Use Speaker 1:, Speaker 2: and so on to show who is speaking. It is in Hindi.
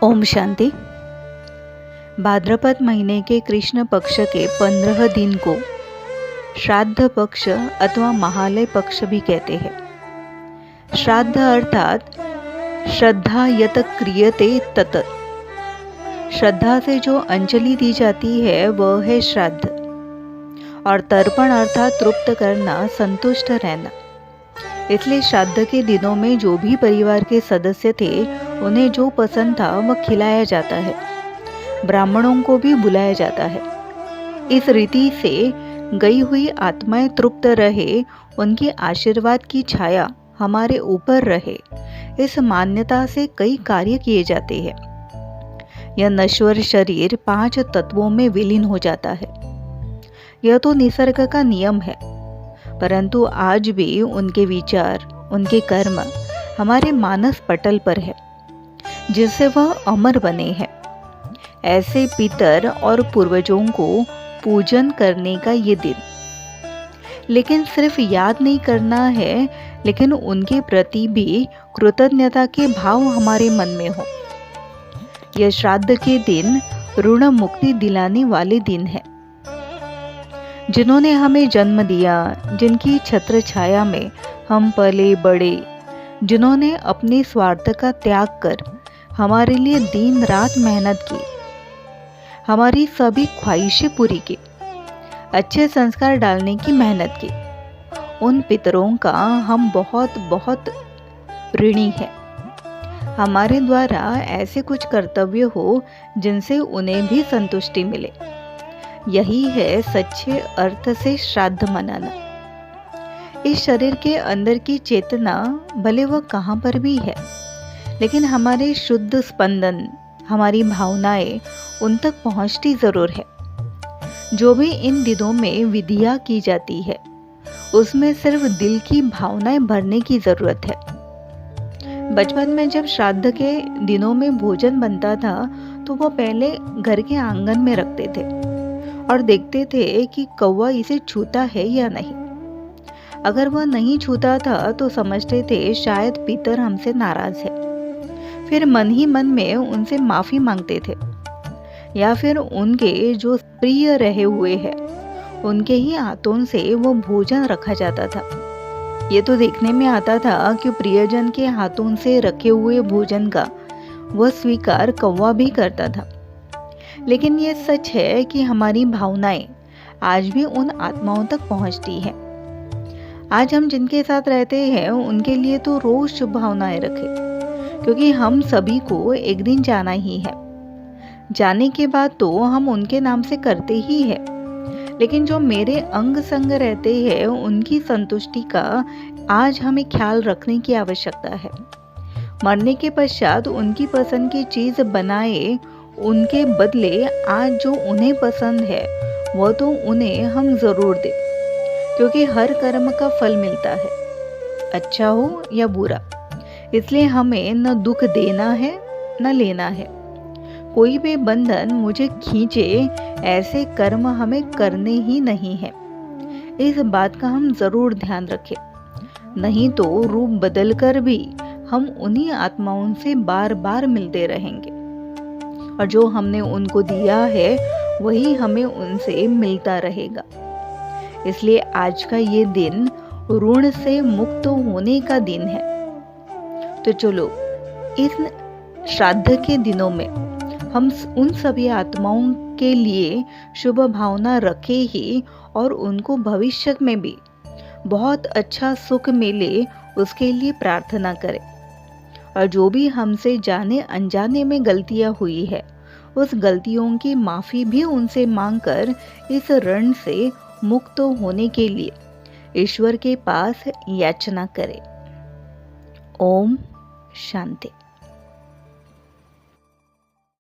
Speaker 1: ओम शांति। भाद्रपद महीने के कृष्ण पक्ष के 15 दिन को श्राद्ध पक्ष अथवा महालय पक्ष भी कहते हैं। श्राद्ध अर्थात श्रद्धा यत क्रियते तत, श्रद्धा से जो अंजलि दी जाती है वह है श्राद्ध। और तर्पण अर्थात तृप्त करना, संतुष्ट रहना। इसलिए श्राद्ध के दिनों में जो भी परिवार के सदस्य थे उन्हें जो पसंद था वह खिलाया जाता है। ब्राह्मणों को भी बुलाया जाता है। इस रीति से गई हुई आत्माएं तृप्त रहे, उनके आशीर्वाद की छाया हमारे ऊपर रहे, इस मान्यता से कई कार्य किए जाते हैं। यह नश्वर शरीर 5 तत्वों में विलीन हो जाता है। यह तो निसर्ग का नियम है, परंतु आज भी उनके विचार, उनके कर्म हमारे मानस पटल पर है, जिससे वह अमर बने हैं। ऐसे पितर और पूर्वजों को पूजन करने का ये दिन, लेकिन सिर्फ याद नहीं करना है, लेकिन उनके प्रति भी कृतज्ञता के भाव हमारे मन में हो। यह श्राद्ध के दिन ऋण मुक्ति दिलाने वाले दिन है। जिन्होंने हमें जन्म दिया, जिनकी छत्र छाया में हम पले बड़े, जिन्होंने अपने स्वार्थ का त्याग कर हमारे लिए दिन रात मेहनत की, हमारी सभी ख्वाहिशें पूरी की, अच्छे संस्कार डालने की मेहनत की, उन पितरों का हम बहुत बहुत ऋणी हैं। हमारे द्वारा ऐसे कुछ कर्तव्य हो जिनसे उन्हें भी संतुष्टि मिले। यही है सच्चे अर्थ से श्राद्ध मनाना। इस शरीर के अंदर की चेतना भले वह कहाँ पर भी है, लेकिन हमारे शुद्ध स्पंदन, हमारी भावनाएं उन तक पहुँचती जरूर है। जो भी इन दिनों में विधियाँ की जाती है, उसमें सिर्फ दिल की भावनाएं भरने की जरूरत है। बचपन में जब श्राद्ध के दिनों में भोजन बनता था तो वह पहले घर के आंगन में रखते थे और देखते थे कि कौवा इसे छूता है या नहीं। अगर वह नहीं छूता था तो समझते थे शायद पितर हमसे नाराज है। फिर मन ही मन में उनसे माफी मांगते थे, या फिर उनके जो प्रिय रहे हुए हैं उनके ही हाथों से वो भोजन रखा जाता था। ये तो देखने में आता था कि प्रियजन के हाथों से रखे हुए भोजन का वह स्वीकार कौवा भी करता था। लेकिन ये सच है कि हमारी भावनाएं आज भी उन आत्माओं तक पहुंचती हैं। आज हम जिनके साथ रहते हैं उनके लिए तो रोज शुभ भावनाएं रखें, क्योंकि हम सभी को एक दिन जाना ही है। जाने के बाद तो हम उनके नाम से करते ही हैं, लेकिन जो मेरे अंग संग रहते हैं उनकी संतुष्टि का आज हमें ख्याल रखने की आवश्यकता है। मरने के पश्चात उनकी पसंद की चीज बनाए, उनके बदले आज जो उन्हें पसंद है वह तो उन्हें हम जरूर दें, क्योंकि हर कर्म का फल मिलता है, अच्छा हो या बुरा। इसलिए हमें न दुख देना है न लेना है। कोई भी बंधन मुझे खींचे ऐसे कर्म हमें करने ही नहीं है। इस बात का हम जरूर ध्यान रखें, नहीं तो रूप बदलकर भी हम उन्हीं आत्माओं से बार बार मिलते रहेंगे, और जो हमने उनको दिया है वही हमें उनसे मिलता रहेगा। इसलिए आज का ये दिन ऋण से मुक्त होने का दिन है। तो चलो इस श्राद्ध के दिनों में हम उन सभी आत्माओं के लिए शुभ भावना रखें ही, और उनको भविष्य में भी बहुत अच्छा सुख मिले उसके लिए प्रार्थना करें। और जो भी हमसे जाने अनजाने में गलतियां हुई है, उस गलतियों की माफ़ी भी उनसे मांगकर इस ऋण से मुक्त होने के लिए ईश्वर के पास याचना करें। ओम शांति।